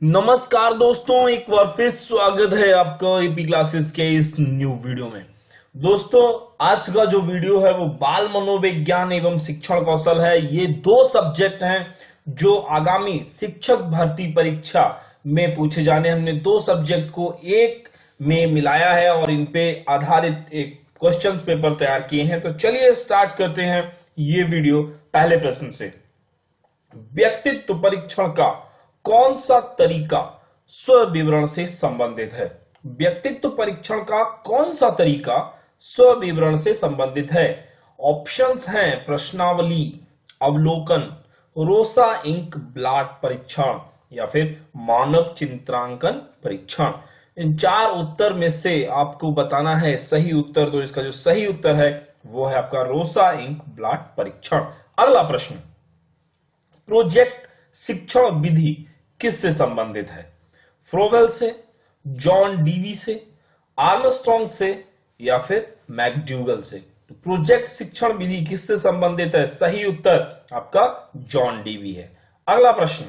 नमस्कार दोस्तों, एक बार फिर स्वागत है आपका एपी क्लासेस के इस न्यू वीडियो में। दोस्तों, आज का जो वीडियो है वो बाल मनोविज्ञान एवं शिक्षण कौशल है। ये दो सब्जेक्ट हैं जो आगामी शिक्षक भर्ती परीक्षा में पूछे जाने। हमने दो सब्जेक्ट को एक में मिलाया है और इन पे आधारित एक क्वेश्चंस पेपर तैयार किए हैं। तो चलिए स्टार्ट करते हैं ये वीडियो पहले प्रश्न से। व्यक्तित्व परीक्षण का कौन सा तरीका स्व विवरण से संबंधित है? व्यक्तित्व परीक्षण का कौन सा तरीका स्व विवरण से संबंधित है? ऑप्शंस हैं प्रश्नावली, अवलोकन, रोसा इंक ब्लॉट परीक्षण या फिर मानव चित्रांकन परीक्षण। इन चार उत्तर में से आपको बताना है सही उत्तर। तो इसका जो सही उत्तर है वो है आपका रोसा इंक ब्लॉट परीक्षण। अगला प्रश्न, प्रोजेक्ट शिक्षण विधि किससे संबंधित है? फ्रोवेल से, जॉन डीवी से, आर्मस्ट्रॉन्ग से या फिर मैकडूगल से? तो प्रोजेक्ट शिक्षण विधि किससे संबंधित है? सही उत्तर आपका जॉन डीवी है। अगला प्रश्न,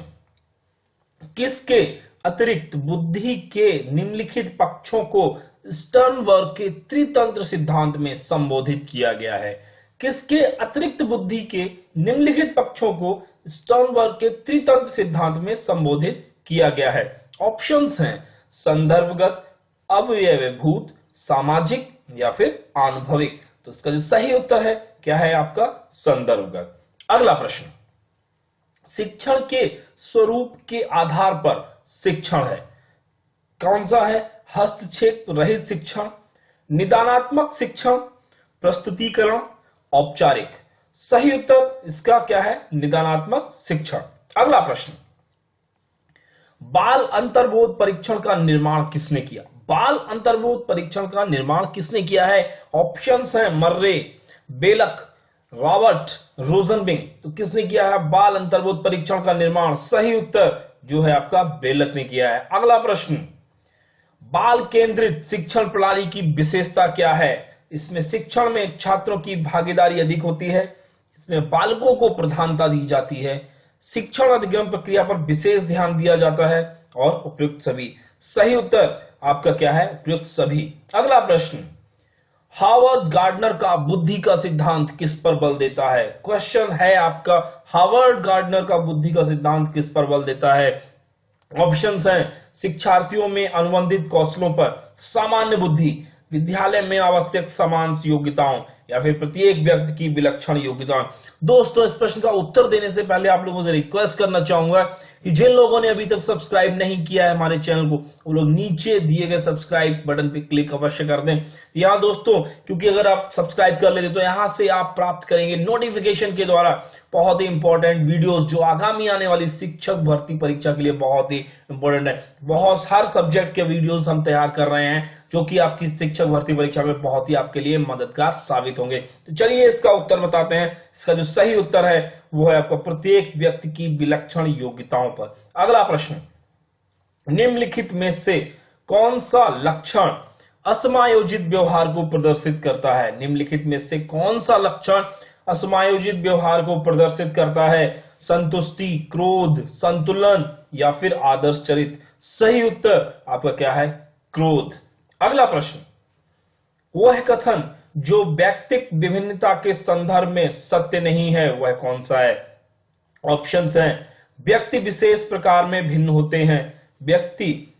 किसके अतिरिक्त बुद्धि के निम्नलिखित पक्षों को स्टर्नबर्ग के त्रितंत्र सिद्धांत में संबोधित किया गया है? किसके अतिरिक्त बुद्धि के निम्नलिखित पक्षों को स्टर्नबर्ग के त्रितंत्र सिद्धांत में संबोधित किया गया है? ऑप्शंस हैं संदर्भगत, अवयवभूत, सामाजिक या फिर आनुभविक। तो इसका जो सही उत्तर है क्या है आपका संदर्भगत। अगला प्रश्न, शिक्षण के स्वरूप के आधार पर शिक्षण है कौन सा है? हस्तक्षेप रहित शिक्षण, निदानात्मक शिक्षण, प्रस्तुतिकरण, औपचारिक। सही उत्तर इसका क्या है? निदानात्मक शिक्षण। अगला प्रश्न, बाल अंतर्बोध परीक्षण का निर्माण किसने किया? बाल अंतर्बोध परीक्षण का निर्माण किसने किया है? ऑप्शंस हैं मर्रे, बेलक, रॉबर्ट रोजनबिंग। तो किसने किया है बाल अंतर्बोध परीक्षण का निर्माण? सही उत्तर जो है आपका बेलक ने किया है। अगला प्रश्न, बाल केंद्रित शिक्षण प्रणाली की विशेषता क्या है? इसमें शिक्षण में छात्रों की भागीदारी अधिक होती है, इसमें बालकों को प्रधानता दी जाती है, शिक्षण अधिगम प्रक्रिया पर विशेष ध्यान दिया जाता है और उपयुक्त सभी। सही उत्तर आपका क्या है? उपयुक्त सभी। अगला प्रश्न, हार्वर्ड गार्डनर का बुद्धि का सिद्धांत किस पर बल देता है? क्वेश्चन है आपका, हार्वर्ड गार्डनर का बुद्धि का सिद्धांत किस पर बल देता है? ऑप्शंस हैं शिक्षार्थियों में अनुबंधित कौशलों पर, सामान्य बुद्धि, विद्यालय में आवश्यक समान योग्यताओं या फिर प्रत्येक व्यक्ति की विलक्षण योग्यताएं। दोस्तों, इस प्रश्न का उत्तर देने से पहले आप लोगों से रिक्वेस्ट करना चाहूंगा कि जिन लोगों ने अभी तक सब्सक्राइब नहीं किया है हमारे चैनल को, वो लोग नीचे दिए गए सब्सक्राइब बटन पे क्लिक अवश्य कर दें। यहाँ दोस्तों, क्योंकि अगर आप सब्सक्राइब कर लेते तो यहां से आप प्राप्त करेंगे नोटिफिकेशन के द्वारा बहुत ही इंपॉर्टेंट वीडियोस जो आगामी आने वाली शिक्षक भर्ती परीक्षा के लिए बहुत ही इंपॉर्टेंट है। बहुत हर सब्जेक्ट के वीडियोस हम तैयार कर रहे हैं जो कि आपकी शिक्षक भर्ती परीक्षा में बहुत ही आपके लिए मददगार साबित होंगे। तो चलिए इसका उत्तर बताते हैं। इसका जो सही उत्तर है वो है आपका प्रत्येक व्यक्ति की विलक्षण योग्यताओं पर। अगला प्रश्न, निम्नलिखित में से कौन सा लक्षण असमायोजित व्यवहार को प्रदर्शित करता है? निम्नलिखित में से कौन सा लक्षण असमायोजित व्यवहार को प्रदर्शित करता है? संतुष्टि, क्रोध, संतुलन या फिर आदर्श चरित्र? सही उत्तर आपका क्या है? क्रोध। अगला प्रश्न, वह कथन जो व्यक्तिक विभिन्नता के संदर्भ में सत्य नहीं है वह कौन सा है? ऑप्शंस हैं व्यक्ति विशेष प्रकार में भिन्न होते हैं, व्यक्ति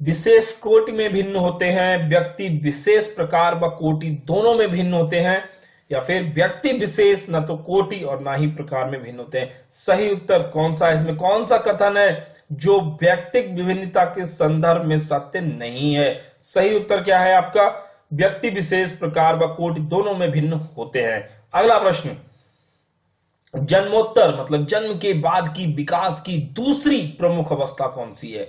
विशेष कोटि में भिन्न होते हैं, व्यक्ति विशेष प्रकार व कोटि दोनों में भिन्न होते हैं या फिर व्यक्ति विशेष न तो कोटि और ना ही प्रकार में भिन्न होते हैं। सही उत्तर कौन सा है? इसमें कौन सा कथन है जो व्यक्तिक विभिन्नता के संदर्भ में सत्य नहीं है? सही उत्तर क्या है आपका? व्यक्ति विशेष प्रकार व कोटि दोनों में भिन्न होते हैं। अगला प्रश्न, जन्मोत्तर मतलब जन्म के बाद की विकास की दूसरी प्रमुख अवस्था कौन सी है?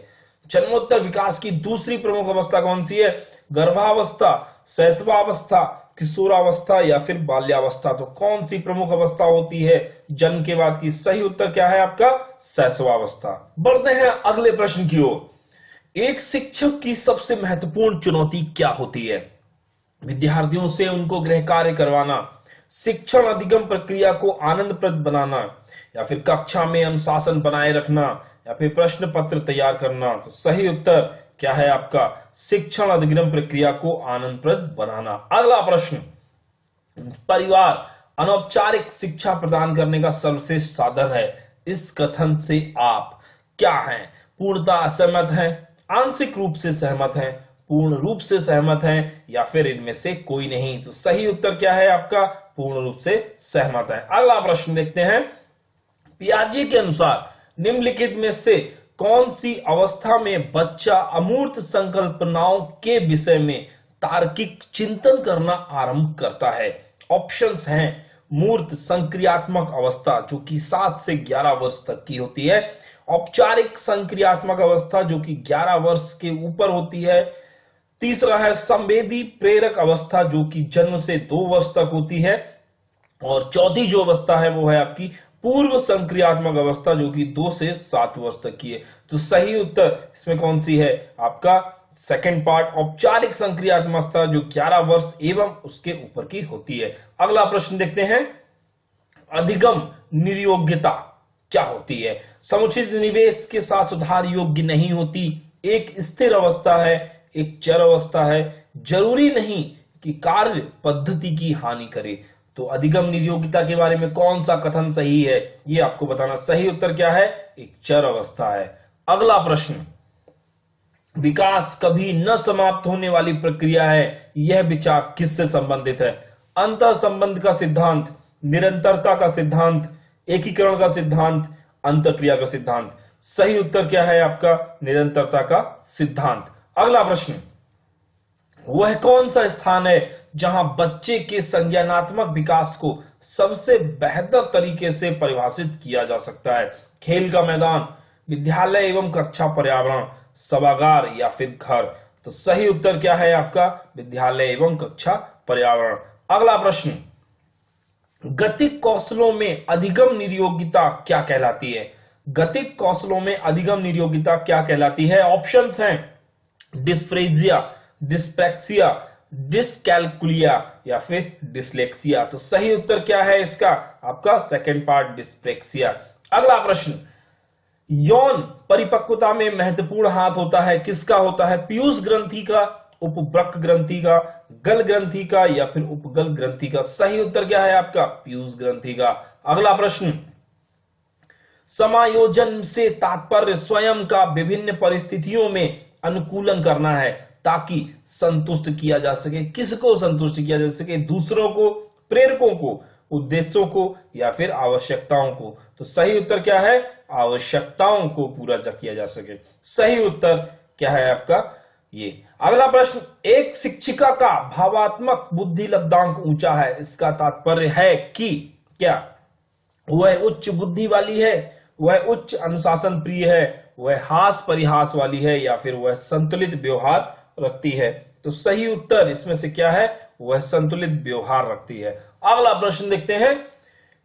जन्मोत्तर विकास की दूसरी प्रमुख अवस्था कौन सी है? गर्भावस्था, शैशवावस्था, किशोरावस्था या फिर बाल्यावस्था? तो कौन सी प्रमुख अवस्था होती है जन्म के बाद की? सही उत्तर क्या है आपका? शैशवावस्था। बढ़ते हैं अगले प्रश्न की ओर। एक शिक्षक की सबसे महत्वपूर्ण चुनौती क्या होती है? विद्यार्थियों से उनको गृह कार्य करवाना, शिक्षण अधिगम प्रक्रिया को आनंदप्रद बनाना या फिर कक्षा में अनुशासन बनाए रखना या फिर प्रश्न पत्र तैयार करना। तो सही उत्तर क्या है आपका, शिक्षण अधिग्रहण प्रक्रिया को आनंदप्रद बनाना। अगला प्रश्न, परिवार अनौपचारिक शिक्षा प्रदान करने का सर्वश्रेष्ठ साधन है, इस कथन से आप क्या हैं? पूर्णतः असहमत हैं, आंशिक रूप से सहमत हैं, पूर्ण रूप से सहमत हैं, या फिर इनमें से कोई नहीं? तो सही उत्तर क्या है आपका, पूर्ण रूप से सहमत है। अगला प्रश्न देखते हैं, पियाजे के अनुसार निम्नलिखित में से कौन सी अवस्था में बच्चा अमूर्त संकल्पनाओं के विषय में तार्किक चिंतन करना आरंभ करता है? ऑप्शंस हैं, मूर्त संक्रियात्मक अवस्था जो कि 7 से 11 वर्ष तक की होती है, औपचारिक संक्रियात्मक अवस्था जो कि 11 वर्ष के ऊपर होती है, तीसरा है संवेदी प्रेरक अवस्था जो कि जन्म से 2 वर्ष तक होती है, और चौथी जो अवस्था है वो है आपकी पूर्व संक्रियात्मक अवस्था जो कि 2 से 7 वर्ष तक की है। तो सही उत्तर इसमें कौन सी है आपका, सेकंड पार्ट, औपचारिक संक्रियात्मक अवस्था जो 11 वर्ष एवं उसके ऊपर की होती है। अगला प्रश्न देखते हैं, अधिगम निर्योग्यता क्या होती है? समुचित निवेश के साथ सुधार योग्य नहीं होती, एक स्थिर अवस्था है, एक चर अवस्था है, जरूरी नहीं कि कार्य पद्धति की हानि करे। तो अधिगम निर्योग्यता के बारे में कौन सा कथन सही है ये आपको बताना। सही उत्तर क्या है, एक चर अवस्था है। अगला प्रश्न, विकास कभी न समाप्त होने वाली प्रक्रिया है, यह विचार किससे संबंधित है? अंतर संबंध का सिद्धांत, निरंतरता का सिद्धांत, एकीकरण का सिद्धांत, अंतःक्रिया का सिद्धांत? सही उत्तर क्या है आपका, निरंतरता का सिद्धांत। अगला प्रश्न, वह कौन सा स्थान है जहां बच्चे के संज्ञानात्मक विकास को सबसे बेहतर तरीके से परिभाषित किया जा सकता है? खेल का मैदान, विद्यालय एवं कक्षा पर्यावरण, सभागार या फिर घर? तो सही उत्तर क्या है आपका, विद्यालय एवं कक्षा पर्यावरण। अगला प्रश्न, गतिक कौशलों में अधिगम निर्योग्यता क्या कहलाती है? गतिक कौशलों में अधिगम निर्योग्यता क्या कहलाती है? ऑप्शंस हैं, डिस्फ्रेजिया, डिस्पेक्सिया, डिसकैलकुलिया या फिर डिसलेक्सिया? तो सही उत्तर क्या है इसका आपका, सेकंड पार्ट, डिस्पेक्सिया। अगला प्रश्न, यौन परिपक्वता में महत्वपूर्ण हाथ होता है, किसका होता है? पीयूष ग्रंथि का, उपवृक्क ग्रंथि का, गल ग्रंथि का या फिर उपगल ग्रंथि का? सही उत्तर क्या है आपका, पीयूष ग्रंथि का। अगला प्रश्न, समायोजन से तात्पर्य स्वयं का विभिन्न परिस्थितियों में अनुकूलन करना है ताकि संतुष्ट किया जा सके। किसको संतुष्ट किया जा सके? दूसरों को, प्रेरकों को, उद्देश्यों को या फिर आवश्यकताओं को? तो सही उत्तर क्या है, आवश्यकताओं को पूरा किया जा सके। सही उत्तर क्या है आपका, ये। अगला प्रश्न, एक शिक्षिका का भावात्मक बुद्धि लब्धांक ऊंचा है, इसका तात्पर्य है कि क्या वह उच्च बुद्धि वाली है, वह उच्च अनुशासन प्रिय है, वह हास परिहास वाली है या फिर वह संतुलित व्यवहार रखती है? तो सही उत्तर इसमें से क्या है, वह संतुलित व्यवहार रखती है। अगला प्रश्न देखते हैं,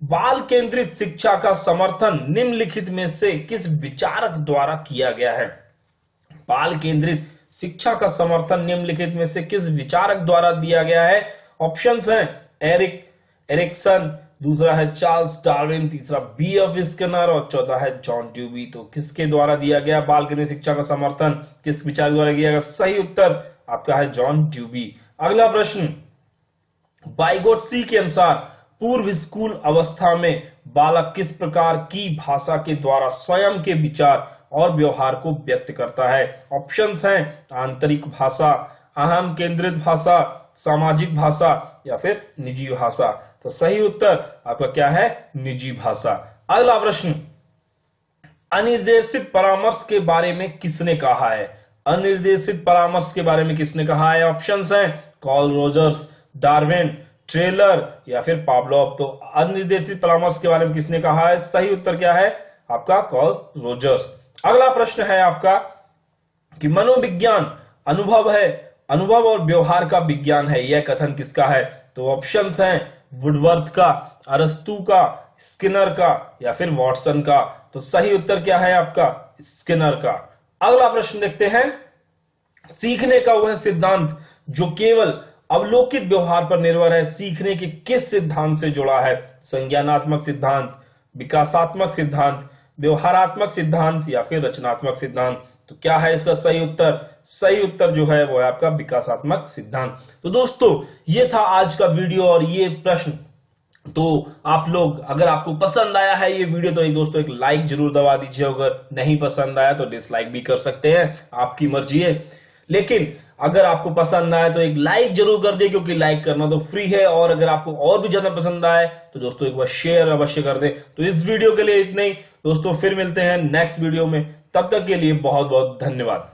बाल केंद्रित शिक्षा का समर्थन निम्नलिखित में से किस विचारक द्वारा किया गया है? बाल केंद्रित शिक्षा का समर्थन निम्नलिखित में से किस विचारक द्वारा दिया गया है? ऑप्शंस हैं, एरिक्सन, दूसरा है चार्ल्स डार्विन, तीसरा B.F. स्किनर और चौथा है जॉन ड्यूबी। तो किसके द्वारा दिया गया बाल केंद्रित शिक्षा का समर्थन, किस विचारक द्वारा किया गया? सही उत्तर आपका है जॉन ड्यूबी। अगला प्रश्न, बाइगोट्सी के अनुसार पूर्व स्कूल अवस्था में बालक किस प्रकार की भाषा के द्वारा स्वयं के विचार और व्यवहार को व्यक्त करता है? ऑप्शंस हैं, आंतरिक भाषा, अहम केंद्रित भाषा, सामाजिक भाषा या फिर निजी भाषा? तो सही उत्तर आपका क्या है, निजी भाषा। अगला प्रश्न, अनिर्देशित परामर्श के बारे में किसने कहा है? अनिर्देशित परामर्श के बारे में किसने कहा है? ऑप्शंस हैं, कार्ल रोजर्स, डार्विन, ट्रेलर या फिर पावलोव। तो अनिर्देशित परामर्श के बारे में किसने कहा है? सही उत्तर क्या है आपका, कार्ल रोजर्स। अगला प्रश्न है आपका कि मनोविज्ञान अनुभव है, अनुभव और व्यवहार का विज्ञान है, यह कथन किसका है? तो ऑप्शंस हैं, वुडवर्थ का, अरस्तू का, स्किनर का या फिर वॉटसन का? तो सही उत्तर क्या है आपका, स्किनर का। अगला प्रश्न देखते हैं, सीखने का वह सिद्धांत जो केवल अवलोकित व्यवहार पर निर्भर है, सीखने के किस सिद्धांत से जुड़ा है? संज्ञानात्मक सिद्धांत, विकासात्मक सिद्धांत, व्यवहारात्मक सिद्धांत या फिर रचनात्मक सिद्धांत? तो क्या है इसका सही उत्तर? सही उत्तर जो है वो है आपका विकासात्मक सिद्धांत। तो दोस्तों ये था आज का वीडियो और ये प्रश्न। तो आप लोग, अगर आपको पसंद आया है ये वीडियो तो दोस्तों एक लाइक जरूर दबा दीजिए, अगर नहीं पसंद आया तो डिसलाइक भी कर सकते हैं, आपकी मर्जी है। लेकिन अगर आपको पसंद आए तो एक लाइक जरूर कर दे, क्योंकि लाइक करना तो फ्री है। और अगर आपको और भी ज्यादा पसंद आए तो दोस्तों एक बार शेयर अवश्य कर दे। तो इस वीडियो के लिए इतना ही दोस्तों, फिर मिलते हैं नेक्स्ट वीडियो में, तब तक के लिए बहुत बहुत धन्यवाद।